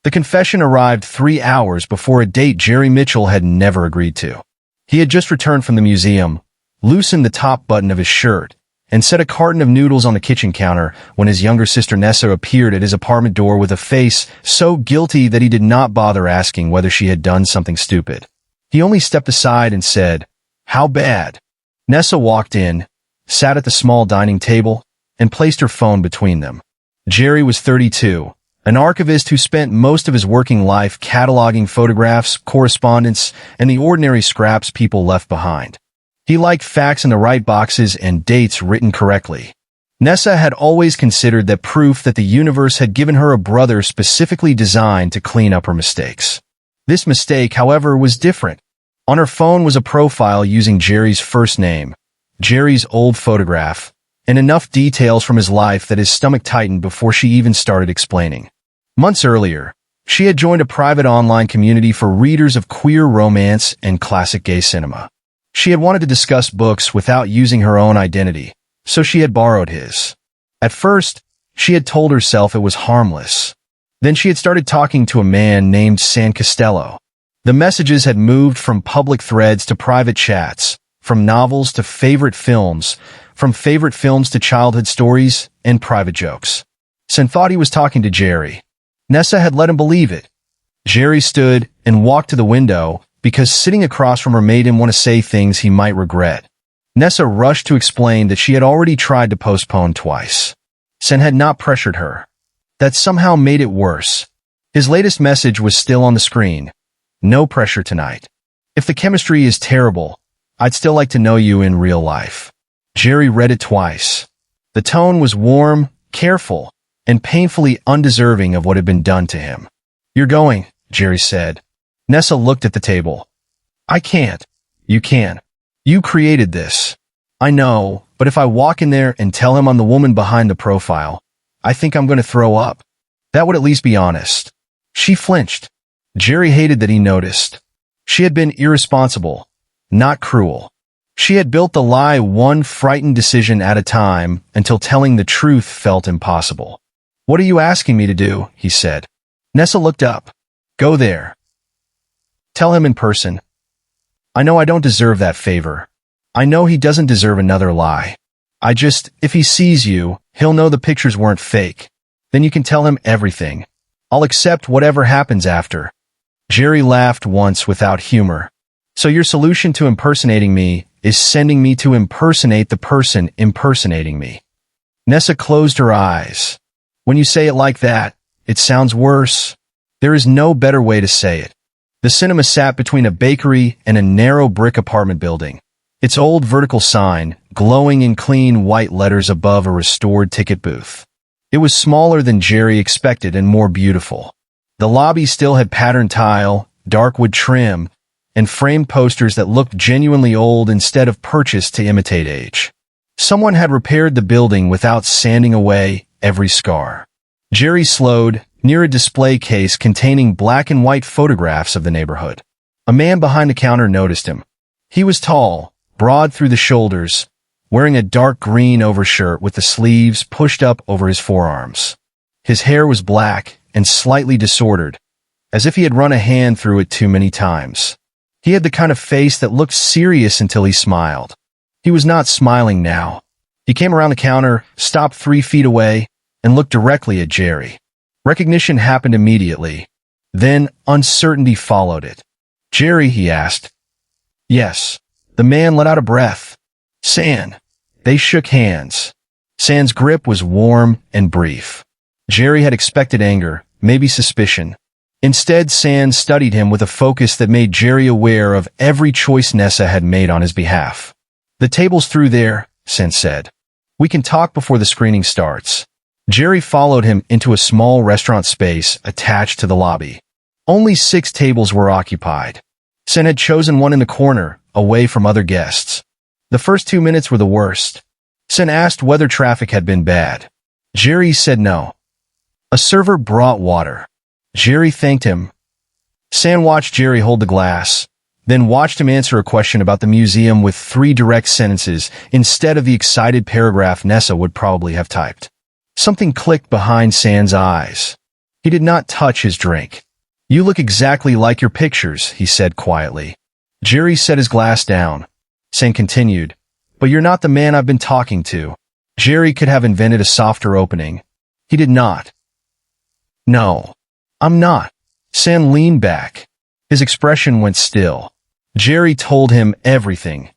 The confession arrived 3 hours before a date Jerry Mitchell had never agreed to. He had just returned from the museum, loosened the top button of his shirt, and set a carton of noodles on the kitchen counter when his younger sister Nessa appeared at his apartment door with a face so guilty that he did not bother asking whether she had done something stupid. He only stepped aside and said, "How bad?" Nessa walked in, sat at the small dining table, and placed her phone between them. Jerry was 32, an archivist who spent most of his working life cataloging photographs, correspondence, and the ordinary scraps people left behind. He liked facts in the right boxes and dates written correctly. Nessa had always considered that proof that the universe had given her a brother specifically designed to clean up her mistakes. This mistake, however, was different. On her phone was a profile using Jerry's first name, Jerry's old photograph, and enough details from his life that his stomach tightened before she even started explaining. Months earlier, she had joined a private online community for readers of queer romance and classic gay cinema. She had wanted to discuss books without using her own identity, so she had borrowed his. At first, she had told herself it was harmless. Then she had started talking to a man named San Costello. The messages had moved from public threads to private chats, from novels to favorite films, from favorite films to childhood stories and private jokes. San thought he was talking to Jerry. Nessa had let him believe it. Jerry stood and walked to the window because sitting across from her made him want to say things he might regret. Nessa rushed to explain that she had already tried to postpone twice. San had not pressured her. That somehow made it worse. His latest message was still on the screen. No pressure tonight. If the chemistry is terrible, I'd still like to know you in real life. Jerry read it twice. The tone was warm, careful, and painfully undeserving of what had been done to him. "You're going," Jerry said. Nessa looked at the table. "I can't." "You can. You created this." "I know, but if I walk in there and tell him I'm the woman behind the profile, I think I'm going to throw up. That would at least be honest." She flinched. Jerry hated that he noticed. She had been irresponsible, not cruel. She had built the lie one frightened decision at a time until telling the truth felt impossible. "What are you asking me to do?" he said. Nessa looked up. "Go there. Tell him in person. I know I don't deserve that favor. I know he doesn't deserve another lie. If he sees you, he'll know the pictures weren't fake. Then you can tell him everything. I'll accept whatever happens after." Jerry laughed once without humor. "So your solution to impersonating me is sending me to impersonate the person impersonating me?" Nessa closed her eyes. "When you say it like that, it sounds worse. There is no better way to say it." The cinema sat between a bakery and a narrow brick apartment building. Its old vertical sign, glowing in clean white letters above a restored ticket booth. It was smaller than Jerry expected and more beautiful. The lobby still had patterned tile, dark wood trim, and framed posters that looked genuinely old instead of purchased to imitate age. Someone had repaired the building without sanding away every scar. Jerry slowed near a display case containing black and white photographs of the neighborhood. A man behind the counter noticed him. He was tall, broad through the shoulders, wearing a dark green overshirt with the sleeves pushed up over his forearms. His hair was black and slightly disordered, as if he had run a hand through it too many times. He had the kind of face that looked serious until he smiled. He was not smiling now. He came around the counter, stopped 3 feet away, and looked directly at Jerry. Recognition happened immediately. Then uncertainty followed it. "Jerry?" he asked. "Yes." The man let out a breath. "San." They shook hands. San's grip was warm and brief. Jerry had expected anger, maybe suspicion. Instead, San studied him with a focus that made Jerry aware of every choice Nessa had made on his behalf. "The table's through there," San said. "We can talk before the screening starts." Jerry followed him into a small restaurant space attached to the lobby. Only 6 tables were occupied. San had chosen one in the corner, away from other guests. The first 2 minutes were the worst. San asked whether traffic had been bad. Jerry said no. A server brought water. Jerry thanked him. San watched Jerry hold the glass, then watched him answer a question about the museum with 3 direct sentences instead of the excited paragraph Nessa would probably have typed. Something clicked behind San's eyes. He did not touch his drink. You look exactly like your pictures, he said quietly. Jerry set his glass down. Sen continued, but you're not the man I've been talking to. Jerry could have invented a softer opening. He did not. No, I'm not. Sen leaned back. His expression went still. Jerry told him everything.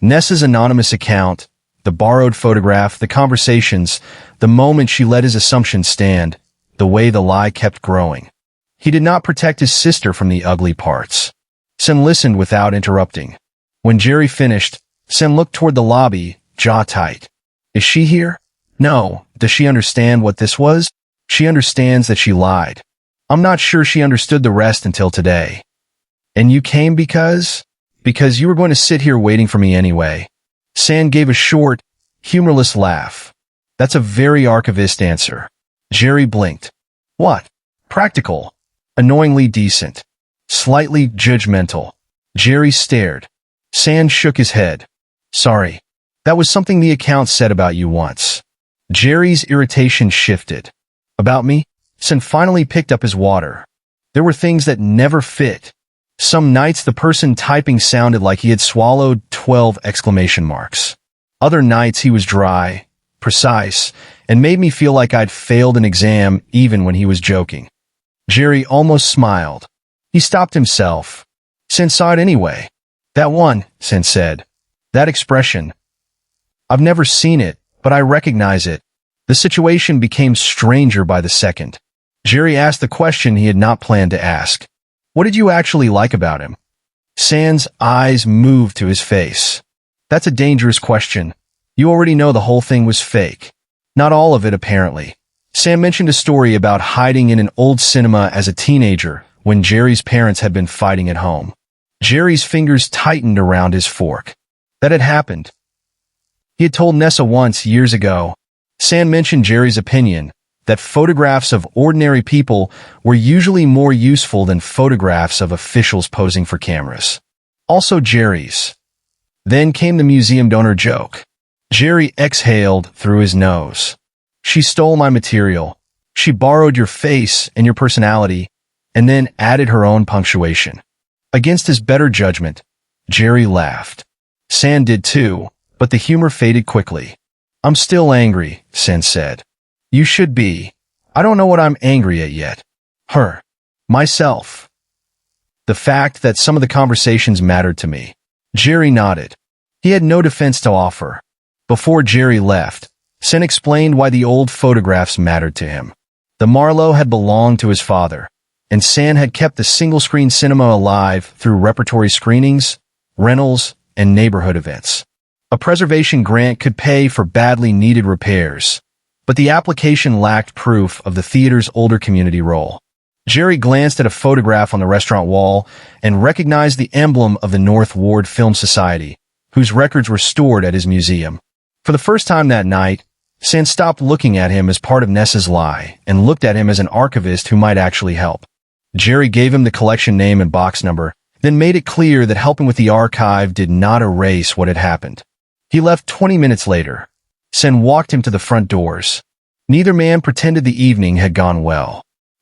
Nessa's anonymous account, the borrowed photograph, the conversations, the moment she let his assumptions stand, the way the lie kept growing. He did not protect his sister from the ugly parts. Sen listened without interrupting. When Jerry finished, Sen looked toward the lobby, jaw tight. Is she here? No. Does she understand what this was? She understands that she lied. I'm not sure she understood the rest until today. And you came because? Because you were going to sit here waiting for me anyway. Sen gave a short, humorless laugh. That's a very archivist answer. Jerry blinked. What? Practical. Annoyingly decent. Slightly judgmental. Jerry stared. Sen shook his head. Sorry. That was something the account said about you once. Jerry's irritation shifted. About me? Sen finally picked up his water. There were things that never fit. Some nights the person typing sounded like he had swallowed 12 exclamation marks. Other nights he was dry, precise, and made me feel like I'd failed an exam even when he was joking. Jerry almost smiled. He stopped himself. Sen saw it anyway. That one, Sen said. That expression. I've never seen it, but I recognize it. The situation became stranger by the second. Jerry asked the question he had not planned to ask. What did you actually like about him? Sen's eyes moved to his face. That's a dangerous question. You already know the whole thing was fake. Not all of it, apparently. Sen mentioned a story about hiding in an old cinema as a teenager when Jerry's parents had been fighting at home. Jerry's fingers tightened around his fork. That had happened. He had told Nessa once, years ago. Sen mentioned Jerry's opinion that photographs of ordinary people were usually more useful than photographs of officials posing for cameras. Also Jerry's. Then came the museum donor joke. Jerry exhaled through his nose. She stole my material. She borrowed your face and your personality, and then added her own punctuation. Against his better judgment, Jerry laughed. Sen did too, but the humor faded quickly. I'm still angry, Sen said. You should be. I don't know what I'm angry at yet. Her. Myself. The fact that some of the conversations mattered to me. Jerry nodded. He had no defense to offer. Before Jerry left, Sen explained why the old photographs mattered to him. The Marlowe had belonged to his father, and Sen had kept the single-screen cinema alive through repertory screenings, rentals, and neighborhood events. A preservation grant could pay for badly needed repairs, but the application lacked proof of the theater's older community role. Jerry glanced at a photograph on the restaurant wall and recognized the emblem of the North Ward Film Society, whose records were stored at his museum. For the first time that night, Sen stopped looking at him as part of Nessa's lie and looked at him as an archivist who might actually help. Jerry gave him the collection name and box number, then made it clear that helping with the archive did not erase what had happened. He left 20 minutes later. Sen walked him to the front doors. Neither man pretended the evening had gone well.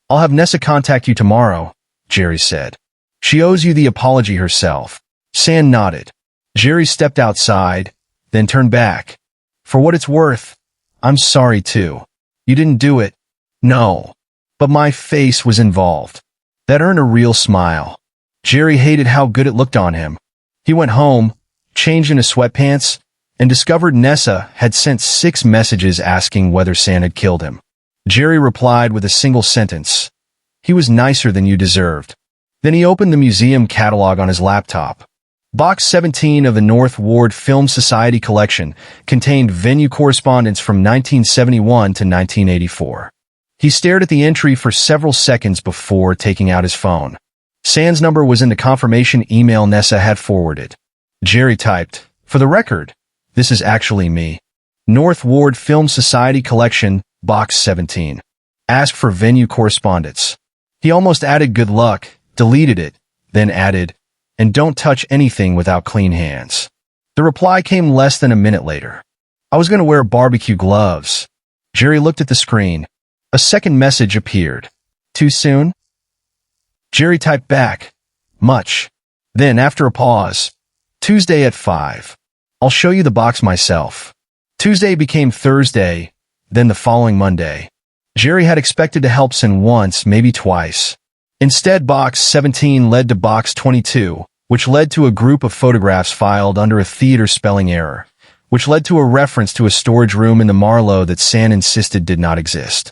I'll have Nessa contact you tomorrow, Jerry said. She owes you the apology herself. Sen nodded. Jerry stepped outside, then turned back. For what it's worth, I'm sorry too. You didn't do it. No. But my face was involved. That earned a real smile. Jerry hated how good it looked on him. He went home, changed into sweatpants, and discovered Nessa had sent 6 messages asking whether Sen had killed him. Jerry replied with a single sentence. He was nicer than you deserved. Then he opened the museum catalog on his laptop. Box 17 of the North Ward Film Society collection contained venue correspondence from 1971 to 1984. He stared at the entry for several seconds before taking out his phone. Sen's number was in the confirmation email Nessa had forwarded. Jerry typed, "For the record, this is actually me. North Ward Film Society Collection, Box 17. Ask for venue correspondence." He almost added good luck, deleted it, then added, "And don't touch anything without clean hands." The reply came less than a minute later. "I was going to wear barbecue gloves." Jerry looked at the screen. A second message appeared. Too soon? Jerry typed back. Much. Then, after a pause, Tuesday at 5. I'll show you the box myself. Tuesday became Thursday, then the following Monday. Jerry had expected to help Sin once, maybe twice. Instead, box 17 led to box 22, which led to a group of photographs filed under a theater spelling error, which led to a reference to a storage room in the Marlowe that San insisted did not exist.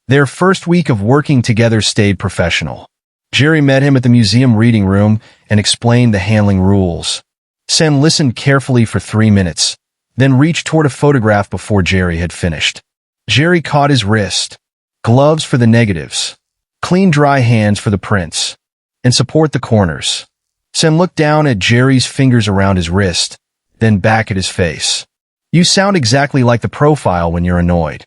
Their first week of working together stayed professional. Jerry met him at the museum reading room and explained the handling rules. San listened carefully for 3 minutes, then reached toward a photograph before Jerry had finished. Jerry caught his wrist. Gloves for the negatives. Clean, dry hands for the prints. And support the corners. San looked down at Jerry's fingers around his wrist, then back at his face. You sound exactly like the profile when you're annoyed.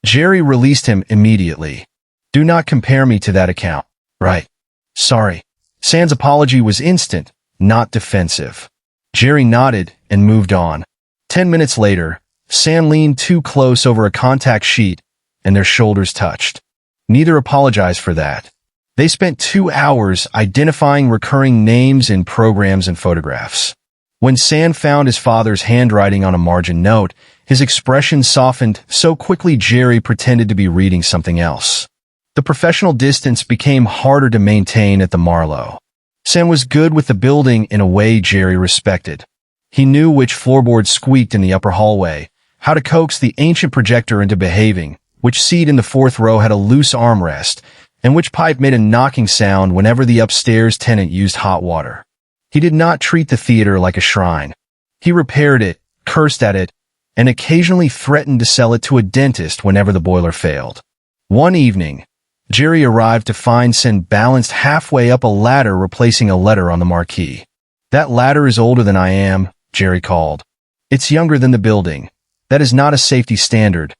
Jerry released him immediately. Do not compare me to that account. Right. Sorry. San's apology was instant, not defensive. Jerry nodded and moved on. 10 minutes later, San leaned too close over a contact sheet, and their shoulders touched. Neither apologized for that. They spent 2 hours identifying recurring names in programs and photographs. When San found his father's handwriting on a margin note, his expression softened so quickly Jerry pretended to be reading something else. The professional distance became harder to maintain at the Marlowe. San was good with the building in a way Jerry respected. He knew which floorboard squeaked in the upper hallway, how to coax the ancient projector into behaving, which seat in the 4th row had a loose armrest, and which pipe made a knocking sound whenever the upstairs tenant used hot water. He did not treat the theater like a shrine. He repaired it, cursed at it, and occasionally threatened to sell it to a dentist whenever the boiler failed. One evening, Jerry arrived to find Sin balanced halfway up a ladder replacing a letter on the marquee. That ladder is older than I am, Jerry called. It's younger than the building. That is not a safety standard.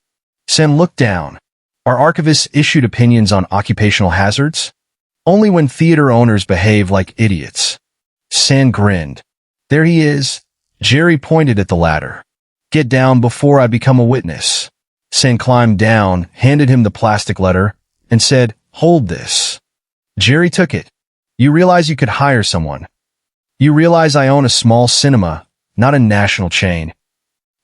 Sin looked down. Are archivists issued opinions on occupational hazards? Only when theater owners behave like idiots. Sin grinned. There he is. Jerry pointed at the ladder. Get down before I become a witness. Sin climbed down, handed him the plastic letter, and said, Hold this. Jerry took it. You realize you could hire someone. You realize I own a small cinema, not a national chain.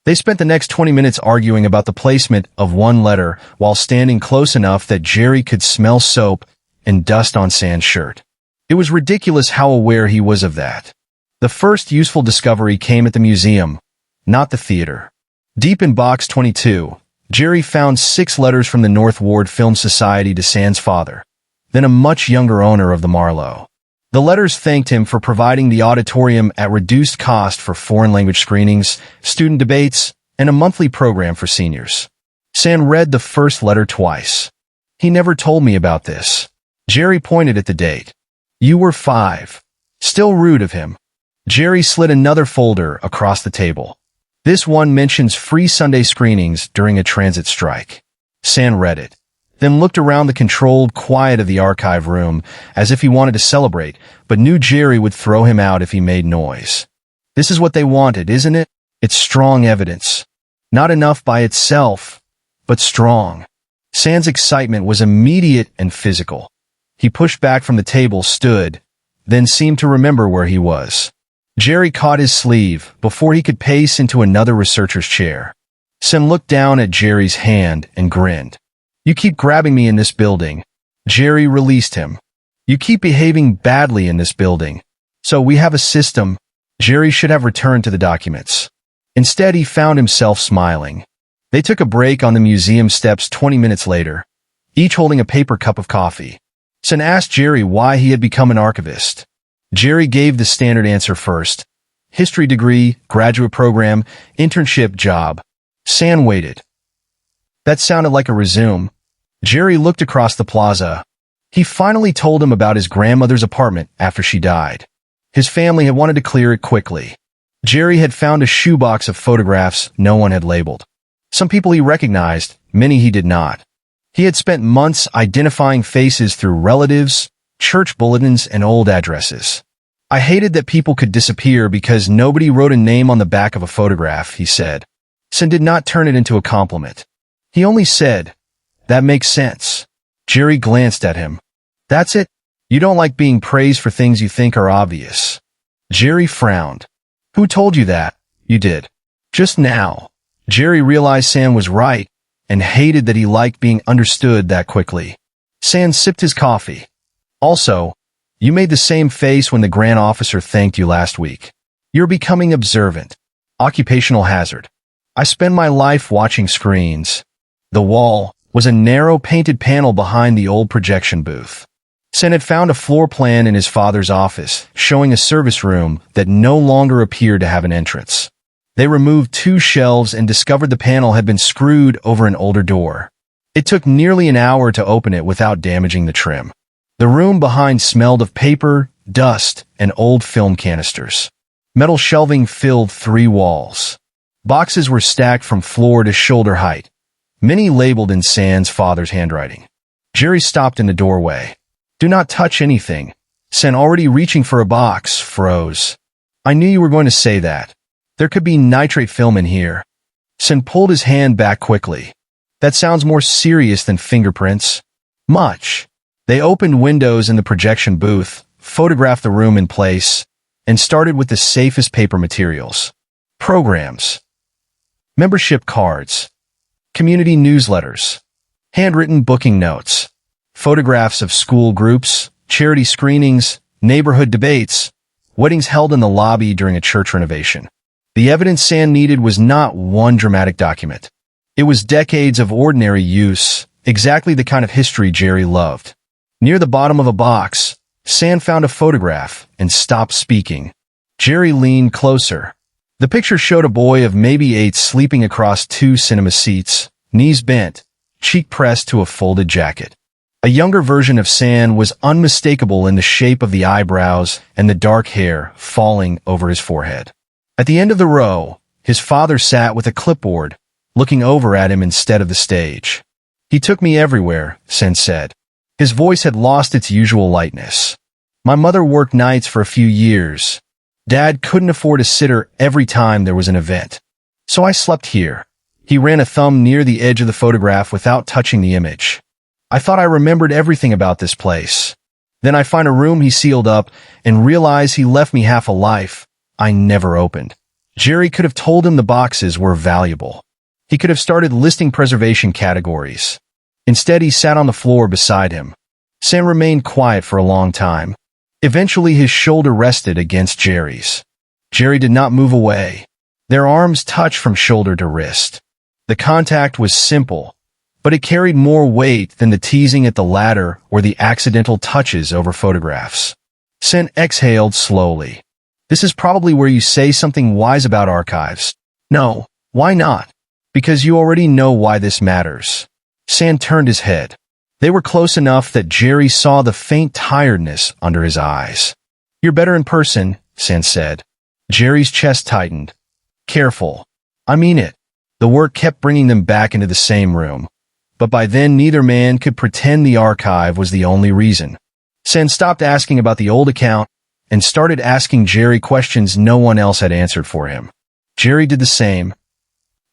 They spent the next 20 minutes arguing about the placement of one letter while standing close enough that Jerry could smell soap and dust on San's shirt. It was ridiculous how aware he was of that. The first useful discovery came at the museum, not the theater. Deep in box 22, Jerry found 6 letters from the North Ward Film Society to San's father, then a much younger owner of the Marlowe. The letters thanked him for providing the auditorium at reduced cost for foreign language screenings, student debates, and a monthly program for seniors. San read the first letter twice. He never told me about this. Jerry pointed at the date. You were 5. Still rude of him. Jerry slid another folder across the table. This one mentions free Sunday screenings during a transit strike. San read it, then looked around the controlled quiet of the archive room as if he wanted to celebrate, but knew Jerry would throw him out if he made noise. This is what they wanted, isn't it? It's strong evidence. Not enough by itself, but strong. San's excitement was immediate and physical. He pushed back from the table, stood, then seemed to remember where he was. Jerry caught his sleeve before he could pace into another researcher's chair. San looked down at Jerry's hand and grinned. You keep grabbing me in this building. Jerry released him. You keep behaving badly in this building. So we have a system. Jerry should have returned to the documents. Instead, he found himself smiling. They took a break on the museum steps 20 minutes later, each holding a paper cup of coffee. San asked Jerry why he had become an archivist. Jerry gave the standard answer first. History degree, graduate program, internship job. San waited. That sounded like a resume. Jerry looked across the plaza. He finally told him about his grandmother's apartment after she died. His family had wanted to clear it quickly. Jerry had found a shoebox of photographs no one had labeled. Some people he recognized, many he did not. He had spent months identifying faces through relatives, church bulletins, and old addresses. I hated that people could disappear because nobody wrote a name on the back of a photograph, he said. Sin did not turn it into a compliment. He only said, That makes sense. Jerry glanced at him. That's it? You don't like being praised for things you think are obvious. Jerry frowned. Who told you that? You did. Just now. Jerry realized San was right and hated that he liked being understood that quickly. San sipped his coffee. Also, you made the same face when the grant officer thanked you last week. You're becoming observant. Occupational hazard. I spend my life watching screens. The wall was a narrow painted panel behind the old projection booth. Sen had found a floor plan in his father's office, showing a service room that no longer appeared to have an entrance. They removed 2 shelves and discovered the panel had been screwed over an older door. It took nearly an hour to open it without damaging the trim. The room behind smelled of paper, dust, and old film canisters. Metal shelving filled 3 walls. Boxes were stacked from floor to shoulder height, many labeled in San's father's handwriting. Jerry stopped in the doorway. Do not touch anything. San, already reaching for a box, froze. I knew you were going to say that. There could be nitrate film in here. Sen pulled his hand back quickly. That sounds more serious than fingerprints. Much. They opened windows in the projection booth, photographed the room in place, and started with the safest paper materials. Programs. Membership cards. Community newsletters. Handwritten booking notes. Photographs of school groups, charity screenings, neighborhood debates, weddings held in the lobby during a church renovation. The evidence San needed was not one dramatic document. It was decades of ordinary use, exactly the kind of history Jerry loved. Near the bottom of a box, San found a photograph and stopped speaking. Jerry leaned closer. The picture showed a boy of maybe 8 sleeping across 2 cinema seats, knees bent, cheek pressed to a folded jacket. A younger version of San was unmistakable in the shape of the eyebrows and the dark hair falling over his forehead. At the end of the row, his father sat with a clipboard, looking over at him instead of the stage. He took me everywhere, San said. His voice had lost its usual lightness. My mother worked nights for a few years. Dad couldn't afford a sitter every time there was an event. So I slept here. He ran a thumb near the edge of the photograph without touching the image. I thought I remembered everything about this place. Then I find a room he sealed up and realize he left me half a life I never opened. Jerry could have told him the boxes were valuable. He could have started listing preservation categories. Instead, he sat on the floor beside him. Sam remained quiet for a long time. Eventually, his shoulder rested against Jerry's. Jerry did not move away. Their arms touched from shoulder to wrist. The contact was simple, but it carried more weight than the teasing at the ladder or the accidental touches over photographs. Sen exhaled slowly. This is probably where you say something wise about archives. No, why not? Because you already know why this matters. San turned his head. They were close enough that Jerry saw the faint tiredness under his eyes. You're better in person, San said. Jerry's chest tightened. Careful. I mean it. The work kept bringing them back into the same room. But by then neither man could pretend the archive was the only reason. San stopped asking about the old account and started asking Jerry questions no one else had answered for him. Jerry did the same.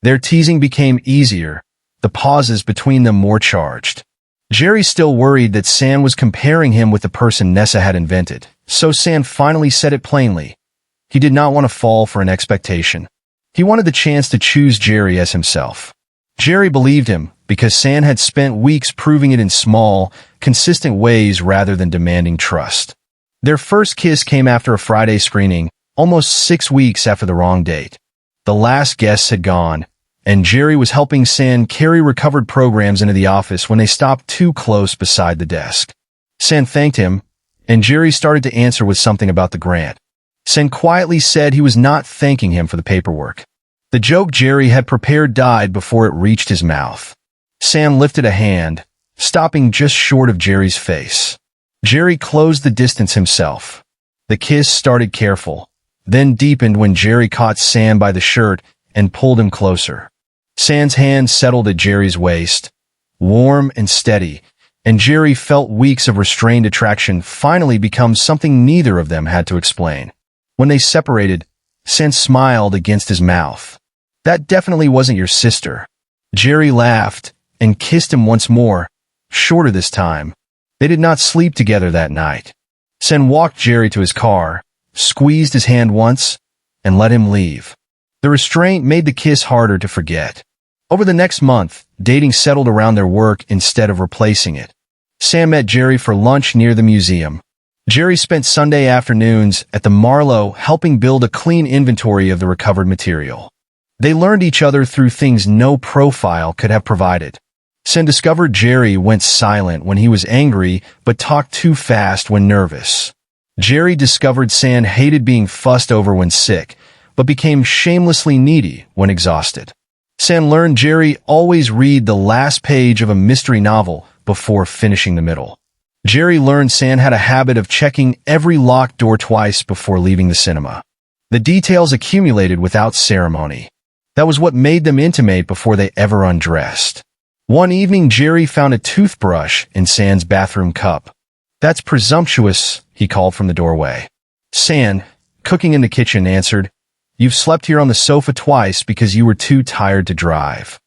Their teasing became easier, the pauses between them more charged. Jerry still worried that San was comparing him with the person Nessa had invented, so San finally said it plainly. He did not want to fall for an expectation. He wanted the chance to choose Jerry as himself. Jerry believed him because San had spent weeks proving it in small, consistent ways rather than demanding trust. Their first kiss came after a Friday screening, almost 6 weeks after the wrong date. The last guests had gone, and Jerry was helping San carry recovered programs into the office when they stopped too close beside the desk. San thanked him, and Jerry started to answer with something about the grant. San quietly said he was not thanking him for the paperwork. The joke Jerry had prepared died before it reached his mouth. San lifted a hand, stopping just short of Jerry's face. Jerry closed the distance himself. The kiss started careful, then deepened when Jerry caught San by the shirt and pulled him closer. San's hand settled at Jerry's waist, warm and steady, and Jerry felt weeks of restrained attraction finally become something neither of them had to explain. When they separated, San smiled against his mouth. That definitely wasn't your sister. Jerry laughed and kissed him once more, shorter this time. They did not sleep together that night. Sen walked Jerry to his car, squeezed his hand once, and let him leave. The restraint made the kiss harder to forget. Over the next month, dating settled around their work instead of replacing it. Sam met Jerry for lunch near the museum. Jerry spent Sunday afternoons at the Marlowe helping build a clean inventory of the recovered material. They learned each other through things no profile could have provided. Sen discovered Jerry went silent when he was angry but talked too fast when nervous. Jerry discovered San hated being fussed over when sick, but became shamelessly needy when exhausted. San learned Jerry always read the last page of a mystery novel before finishing the middle. Jerry learned San had a habit of checking every locked door twice before leaving the cinema. The details accumulated without ceremony. That was what made them intimate before they ever undressed. One evening, Jerry found a toothbrush in San's bathroom cup. "That's presumptuous," he called from the doorway. San, cooking in the kitchen, answered, "You've slept here on the sofa twice because you were too tired to drive."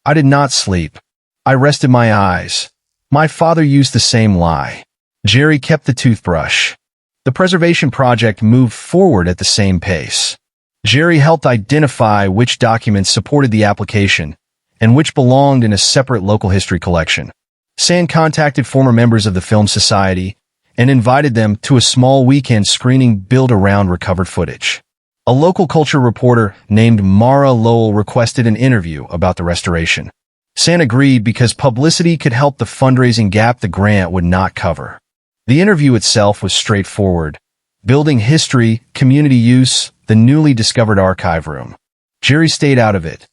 "I did not sleep. I rested my eyes. My father used the same lie." Jerry kept the toothbrush. The preservation project moved forward at the same pace. Jerry helped identify which documents supported the application and which belonged in a separate local history collection. San contacted former members of the Film Society and invited them to a small weekend screening built around recovered footage. A local culture reporter named Mara Lowell requested an interview about the restoration. San agreed because publicity could help the fundraising gap the grant would not cover. The interview itself was straightforward: building history, community use, the newly discovered archive room. Jerry stayed out of it.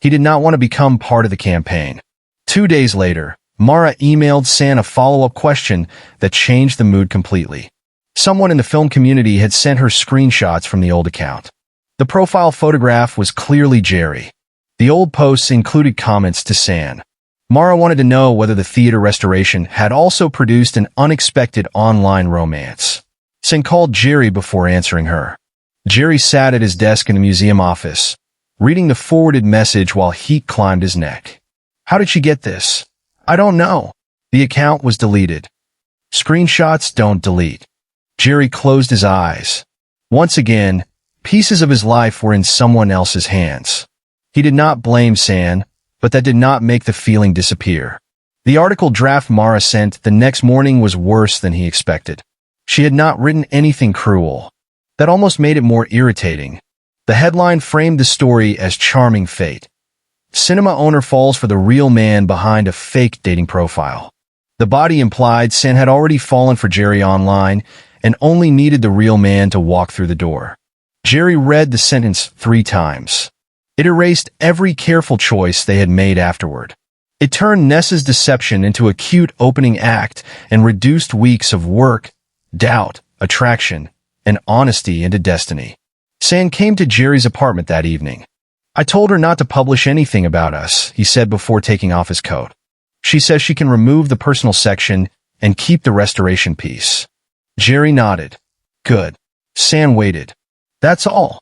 He did not want to become part of the campaign. 2 days later, Mara emailed San a follow-up question that changed the mood completely. Someone in the film community had sent her screenshots from the old account. The profile photograph was clearly Jerry. The old posts included comments to San. Mara wanted to know whether the theater restoration had also produced an unexpected online romance. San called Jerry before answering her. Jerry sat at his desk in the museum office, reading the forwarded message while heat climbed his neck. "How did she get this?" "I don't know." The account was deleted. Screenshots don't delete. Jerry closed his eyes. Once again, pieces of his life were in someone else's hands. He did not blame San, but that did not make the feeling disappear. The article draft Mara sent the next morning was worse than he expected. She had not written anything cruel. That almost made it more irritating. The headline framed the story as charming fate. Cinema owner falls for the real man behind a fake dating profile. The body implied San had already fallen for Jerry online and only needed the real man to walk through the door. Jerry read the sentence 3 times. It erased every careful choice they had made afterward. It turned Nessa's deception into a cute opening act and reduced weeks of work, doubt, attraction, and honesty into destiny. San came to Jerry's apartment that evening. "I told her not to publish anything about us," he said before taking off his coat. "She says she can remove the personal section and keep the restoration piece." Jerry nodded. "Good." San waited. "That's all."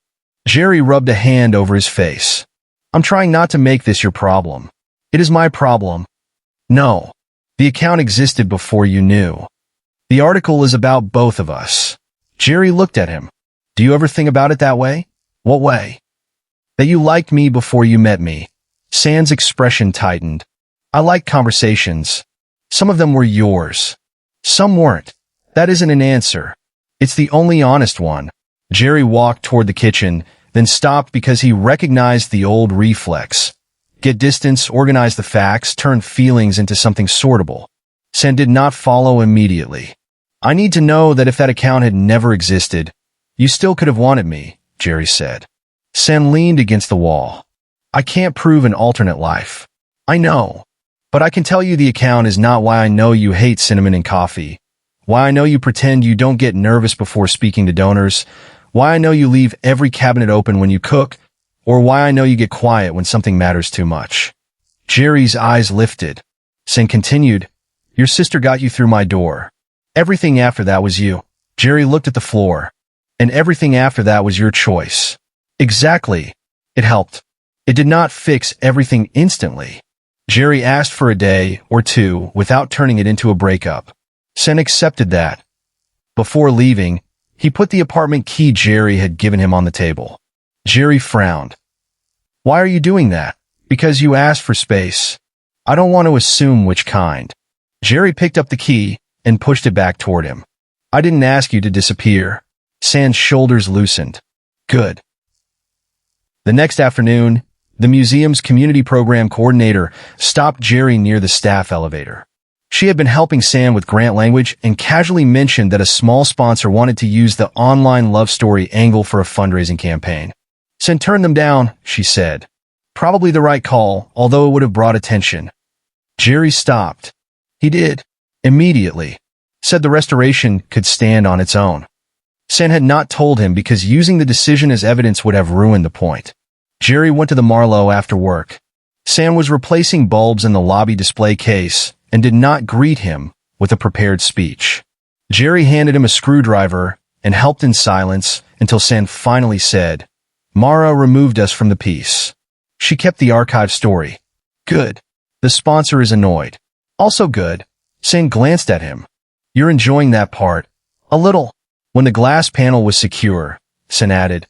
Jerry rubbed a hand over his face. "I'm trying not to make this your problem." "It is my problem." "No. The account existed before you knew. The article is about both of us." Jerry looked at him. "Do you ever think about it that way?" "What way?" "That you liked me before you met me." San's expression tightened. "I liked conversations. Some of them were yours. Some weren't. That isn't an answer. It's the only honest one." Jerry walked toward the kitchen, then stopped because he recognized the old reflex. Get distance, organize the facts, turn feelings into something sortable. San did not follow immediately. "I need to know that if that account had never existed, you still could have wanted me," Jerry said. San leaned against the wall. "I can't prove an alternate life." "I know. But I can tell you the account is not why I know you hate cinnamon and coffee, why I know you pretend you don't get nervous before speaking to donors, why I know you leave every cabinet open when you cook, or why I know you get quiet when something matters too much." Jerry's eyes lifted. San continued, "Your sister got you through my door. Everything after that was you." Jerry looked at the floor. "And everything after that was your choice." "Exactly. It helped. It did not fix everything instantly." Jerry asked for a day or two without turning it into a breakup. Sen accepted that. Before leaving, he put the apartment key Jerry had given him on the table. Jerry frowned. Why are you doing that? Because you asked for space. I don't want to assume which kind. Jerry picked up the key and pushed it back toward him. I didn't ask you to disappear. Sen's shoulders loosened. Good. The next afternoon, the museum's community program coordinator stopped Jerry near the staff elevator. She had been helping Sen with grant language and casually mentioned that a small sponsor wanted to use the online love story angle for a fundraising campaign. Sen turned them down, she said. Probably the right call, although it would have brought attention. Jerry stopped. He did. Immediately. Said the restoration could stand on its own. Sen had not told him because using the decision as evidence would have ruined the point. Jerry went to the Marlowe after work. Sen was replacing bulbs in the lobby display case and did not greet him with a prepared speech. Jerry handed him a screwdriver and helped in silence until Sen finally said, Mara removed us from the piece. She kept the archive story. Good. The sponsor is annoyed. Also good. Sen glanced at him. You're enjoying that part. A little. When the glass panel was secure, Sen added,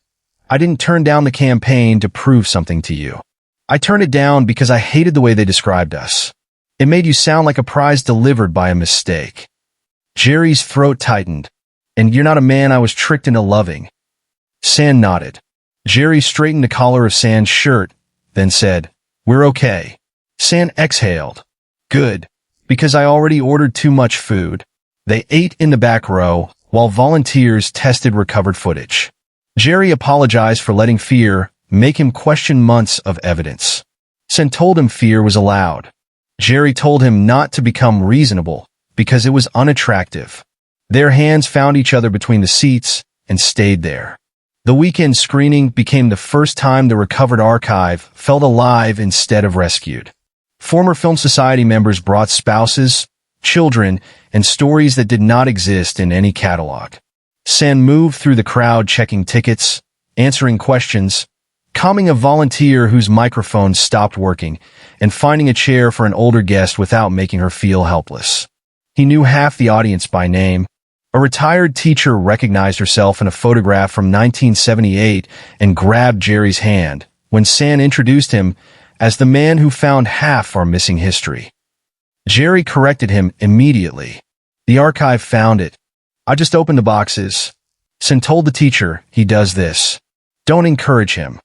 I didn't turn down the campaign to prove something to you. I turned it down because I hated the way they described us. It made you sound like a prize delivered by a mistake. Jerry's throat tightened. And you're not a man I was tricked into loving. Sen nodded. Jerry straightened the collar of Sen's shirt, then said, We're okay. Sen exhaled. Good. Because I already ordered too much food. They ate in the back row, while volunteers tested recovered footage. Jerry apologized for letting fear make him question months of evidence. Sen told him fear was allowed. Jerry told him not to become reasonable because it was unattractive. Their hands found each other between the seats and stayed there. The weekend screening became the first time the recovered archive felt alive instead of rescued. Former Film Society members brought spouses, children, and stories that did not exist in any catalog. Sen moved through the crowd checking tickets, answering questions, calming a volunteer whose microphone stopped working, and finding a chair for an older guest without making her feel helpless. He knew half the audience by name. A retired teacher recognized herself in a photograph from 1978 and grabbed Jerry's hand when Sen introduced him as the man who found half our missing history. Jerry corrected him immediately. The archive found it. I just opened the boxes. Sen told the teacher he does this. Don't encourage him.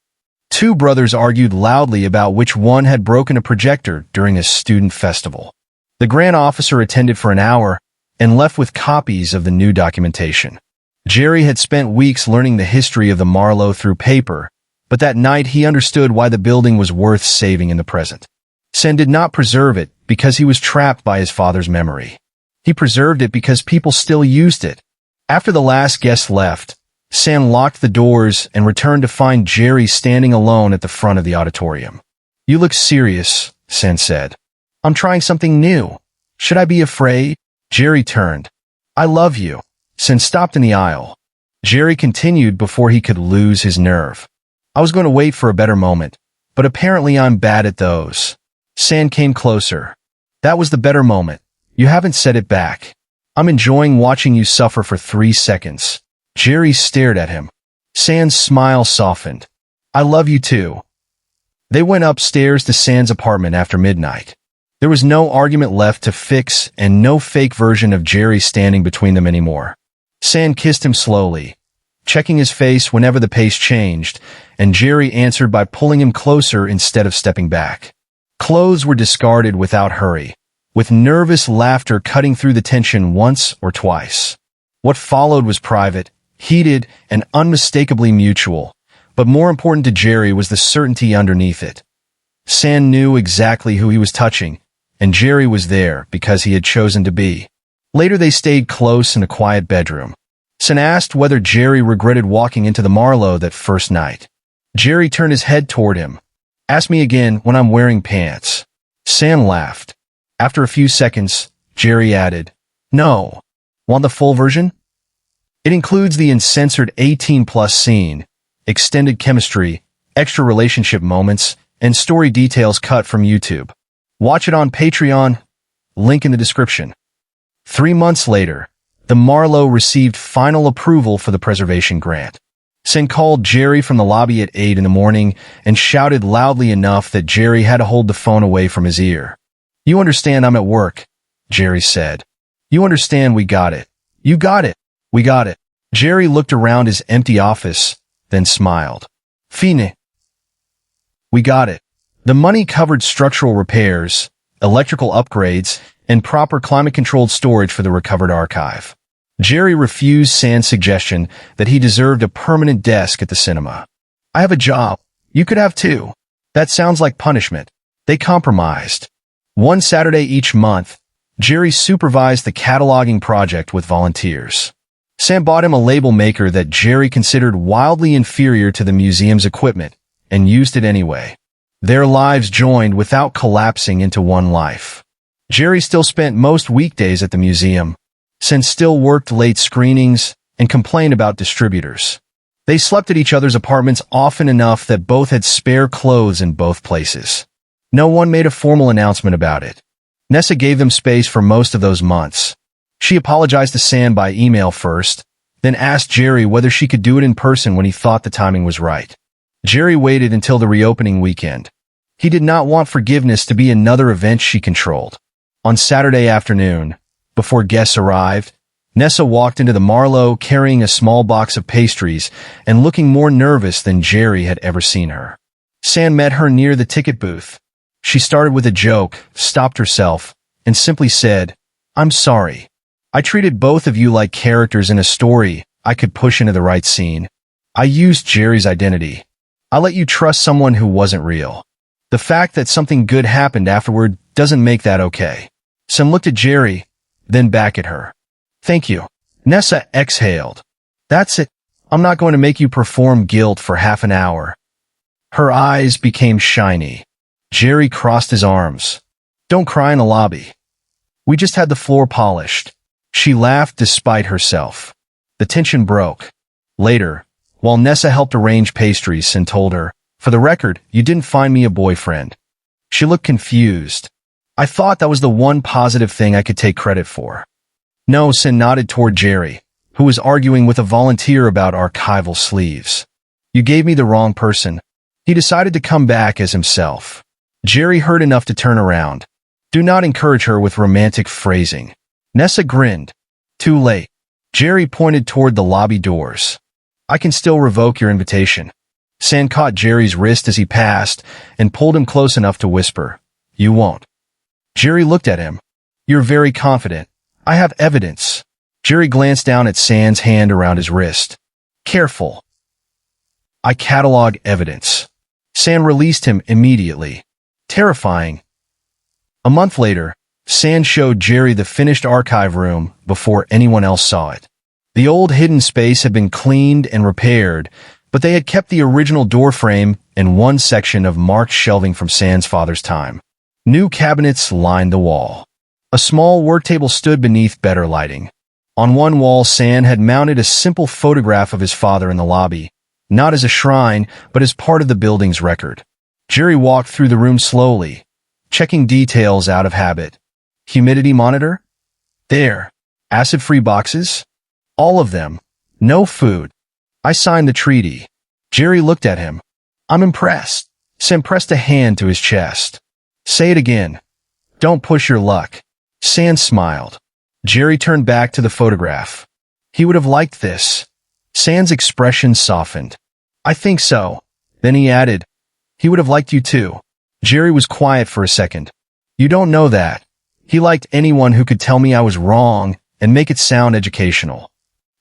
Two brothers argued loudly about which one had broken a projector during a student festival. The grant officer attended for an hour and left with copies of the new documentation. Jerry had spent weeks learning the history of the Marlowe through paper, but that night he understood why the building was worth saving in the present. Sen did not preserve it because he was trapped by his father's memory. He preserved it because people still used it. After the last guest left, Sen locked the doors and returned to find Jerry standing alone at the front of the auditorium. You look serious, Sen said. I'm trying something new. Should I be afraid? Jerry turned. I love you. Sen stopped in the aisle. Jerry continued before he could lose his nerve. I was going to wait for a better moment, but apparently I'm bad at those. Sen came closer. That was the better moment. You haven't said it back. I'm enjoying watching you suffer for 3 seconds. Jerry stared at him. Sen's smile softened. I love you too. They went upstairs to Sen's apartment after midnight. There was no argument left to fix and no fake version of Jerry standing between them anymore. Sen kissed him slowly, checking his face whenever the pace changed, and Jerry answered by pulling him closer instead of stepping back. Clothes were discarded without hurry, with nervous laughter cutting through the tension once or twice. What followed was private, heated, and unmistakably mutual, but more important to Jerry was the certainty underneath it. Sen knew exactly who he was touching, and Jerry was there because he had chosen to be. Later they stayed close in a quiet bedroom. Sen asked whether Jerry regretted walking into the Marlowe that first night. Jerry turned his head toward him. Ask me again when I'm wearing pants. Sen laughed. After a few seconds, Jerry added, No. Want the full version? It includes the uncensored 18+ scene, extended chemistry, extra relationship moments, and story details cut from YouTube. Watch it on Patreon, link in the description. 3 months later, the Marlowe received final approval for the preservation grant. Sen called Jerry from the lobby at 8 in the morning and shouted loudly enough that Jerry had to hold the phone away from his ear. "You understand I'm at work," Jerry said. "You understand we got it. You got it. We got it." Jerry looked around his empty office, then smiled. "Fine. We got it." The money covered structural repairs, electrical upgrades, and proper climate-controlled storage for the recovered archive. Jerry refused San's suggestion that he deserved a permanent desk at the cinema. "I have a job. You could have too." "That sounds like punishment." They compromised. One Saturday each month, Jerry supervised the cataloging project with volunteers. San bought him a label maker that Jerry considered wildly inferior to the museum's equipment, and used it anyway. Their lives joined without collapsing into one life. Jerry still spent most weekdays at the museum. San still worked late screenings and complained about distributors. They slept at each other's apartments often enough that both had spare clothes in both places. No one made a formal announcement about it. Nessa gave them space for most of those months. She apologized to San by email first, then asked Jerry whether she could do it in person when he thought the timing was right. Jerry waited until the reopening weekend. He did not want forgiveness to be another event she controlled. On Saturday afternoon, before guests arrived, Nessa walked into the Marlowe carrying a small box of pastries and looking more nervous than Jerry had ever seen her. San met her near the ticket booth. She started with a joke, stopped herself, and simply said, "I'm sorry. I treated both of you like characters in a story I could push into the right scene. I used Jerry's identity. I let you trust someone who wasn't real. The fact that something good happened afterward doesn't make that okay." San looked at Jerry, then back at her. "Thank you." Nessa exhaled. "That's it. I'm not going to make you perform guilt for half an hour." Her eyes became shiny. Jerry crossed his arms. "Don't cry in the lobby. We just had the floor polished." She laughed despite herself. The tension broke. Later, while Nessa helped arrange pastries and told her, "For the record, you didn't find me a boyfriend." She looked confused. "I thought that was the one positive thing I could take credit for." "No," Sin nodded toward Jerry, who was arguing with a volunteer about archival sleeves. "You gave me the wrong person." He decided to come back as himself. Jerry heard enough to turn around. "Do not encourage her with romantic phrasing." Nessa grinned. "Too late." Jerry pointed toward the lobby doors. "I can still revoke your invitation." San caught Jerry's wrist as he passed and pulled him close enough to whisper, "You won't." Jerry looked at him. "You're very confident." "I have evidence." Jerry glanced down at San's hand around his wrist. "Careful." "I catalog evidence." San released him immediately. Terrifying. A month later, San showed Jerry the finished archive room before anyone else saw it. The old hidden space had been cleaned and repaired, but they had kept the original door frame and one section of marked shelving from San's father's time. New cabinets lined the wall. A small work table stood beneath better lighting. On one wall, San had mounted a simple photograph of his father in the lobby, not as a shrine, but as part of the building's record. Jerry walked through the room slowly, checking details out of habit. Humidity monitor? There. Acid-free boxes? All of them. No food. I signed the treaty. Jerry looked at him. "I'm impressed." Sam pressed a hand to his chest. "Say it again. Don't push your luck." San smiled. Jerry turned back to the photograph. He would have liked this. San's expression softened. "I think so." Then he added, "He would have liked you too." Jerry was quiet for a second. "You don't know that. He liked anyone who could tell me I was wrong and make it sound educational."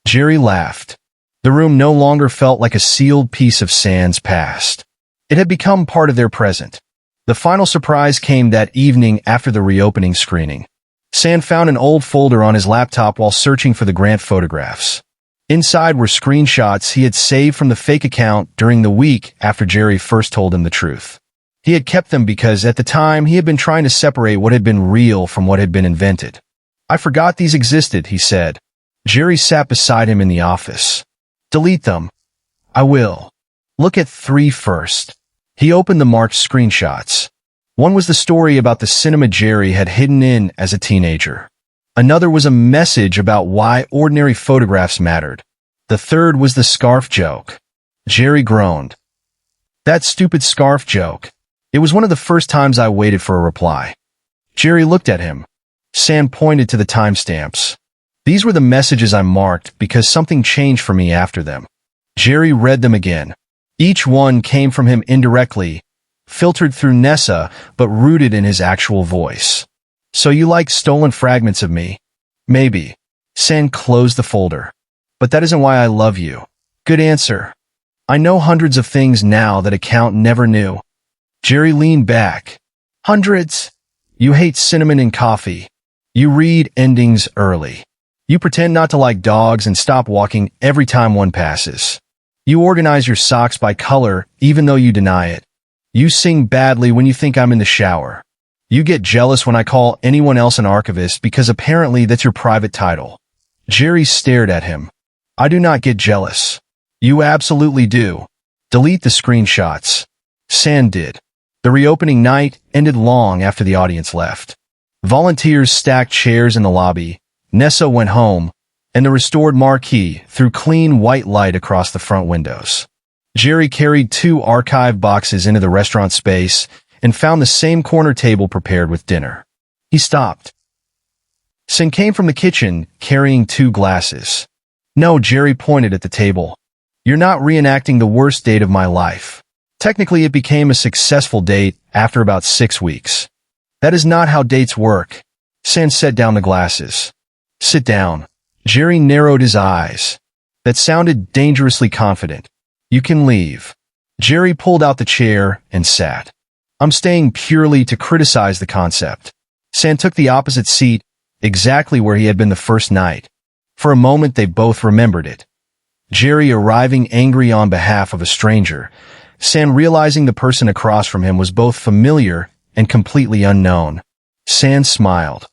Jerry laughed. The room no longer felt like a sealed piece of San's past. It had become part of their present. The final surprise came that evening after the reopening screening. San found an old folder on his laptop while searching for the grant photographs. Inside were screenshots he had saved from the fake account during the week after Jerry first told him the truth. He had kept them because at the time he had been trying to separate what had been real from what had been invented. "I forgot these existed," he said. Jerry sat beside him in the office. "Delete them." "I will. Look at 3 first." He opened the marked screenshots. One was the story about the cinema Jerry had hidden in as a teenager. Another was a message about why ordinary photographs mattered. The third was the scarf joke. Jerry groaned. That stupid scarf joke. It was one of the first times I waited for a reply. Jerry looked at him. San pointed to the timestamps. These were the messages I marked because something changed for me after them. Jerry read them again. Each one came from him indirectly, filtered through Nessa, but rooted in his actual voice. So you like stolen fragments of me? Maybe. San closed the folder. But that isn't why I love you. Good answer. I know hundreds of things now that Account never knew. Jerry leaned back. Hundreds? You hate cinnamon and coffee. You read endings early. You pretend not to like dogs and stop walking every time one passes. You organize your socks by color even though you deny it. You sing badly when you think I'm in the shower. You get jealous when I call anyone else an archivist because apparently that's your private title. Jerry stared at him. I do not get jealous. You absolutely do. Delete the screenshots. San did. The reopening night ended long after the audience left. Volunteers stacked chairs in the lobby. Nessa went home, and the restored marquee threw clean white light across the front windows. Jerry carried 2 archive boxes into the restaurant space and found the same corner table prepared with dinner. He stopped. Sin came from the kitchen, carrying 2 glasses. No, Jerry pointed at the table. You're not reenacting the worst date of my life. Technically, it became a successful date after about 6 weeks. That is not how dates work. San set down the glasses. Sit down. Jerry narrowed his eyes. That sounded dangerously confident. You can leave. Jerry pulled out the chair and sat. I'm staying purely to criticize the concept. San took the opposite seat, exactly where he had been the first night. For a moment, they both remembered it. Jerry arriving angry on behalf of a stranger, San realizing the person across from him was both familiar and completely unknown. San smiled.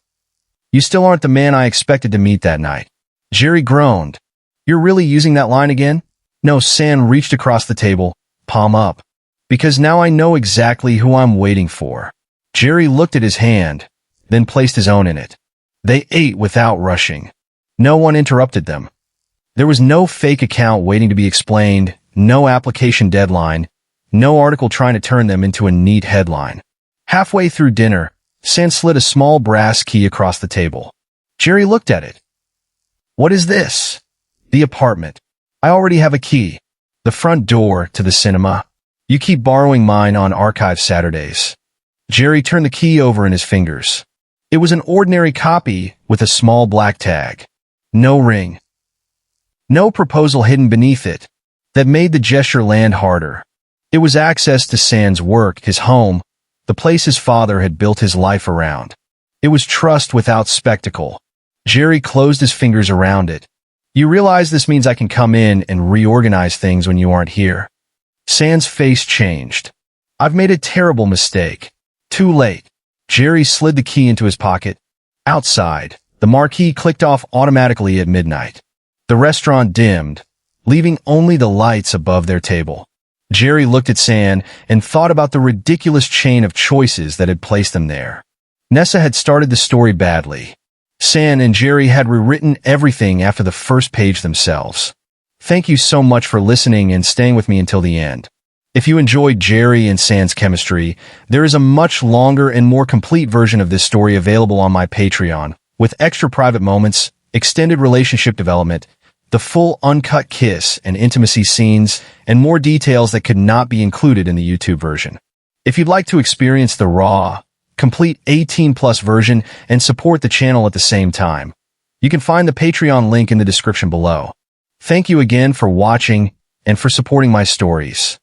You still aren't the man I expected to meet that night. Jerry groaned. You're really using that line again? No, San reached across the table, palm up. Because now I know exactly who I'm waiting for. Jerry looked at his hand, then placed his own in it. They ate without rushing. No one interrupted them. There was no fake account waiting to be explained, no application deadline, no article trying to turn them into a neat headline. Halfway through dinner, San slid a small brass key across the table. Jerry looked at it. What is this? The apartment. I already have a key. The front door to the cinema. You keep borrowing mine on archive Saturdays. Jerry turned the key over in his fingers. It was an ordinary copy with a small black tag. No ring. No proposal hidden beneath it. That made the gesture land harder. It was access to San's work, his home, the place his father had built his life around. It was trust without spectacle. Jerry closed his fingers around it. You realize this means I can come in and reorganize things when you aren't here. San's face changed. I've made a terrible mistake. Too late. Jerry slid the key into his pocket. Outside, the marquee clicked off automatically at midnight. The restaurant dimmed, leaving only the lights above their table. Jerry looked at San and thought about the ridiculous chain of choices that had placed them there. Nessa had started the story badly. San and Jerry had rewritten everything after the first page themselves. Thank you so much for listening and staying with me until the end. If you enjoyed Jerry and San's chemistry, there is a much longer and more complete version of this story available on my Patreon, with extra private moments, extended relationship development, the full uncut kiss and intimacy scenes, and more details that could not be included in the YouTube version. If you'd like to experience the raw, complete 18+ version and support the channel at the same time, you can find the Patreon link in the description below. Thank you again for watching and for supporting my stories.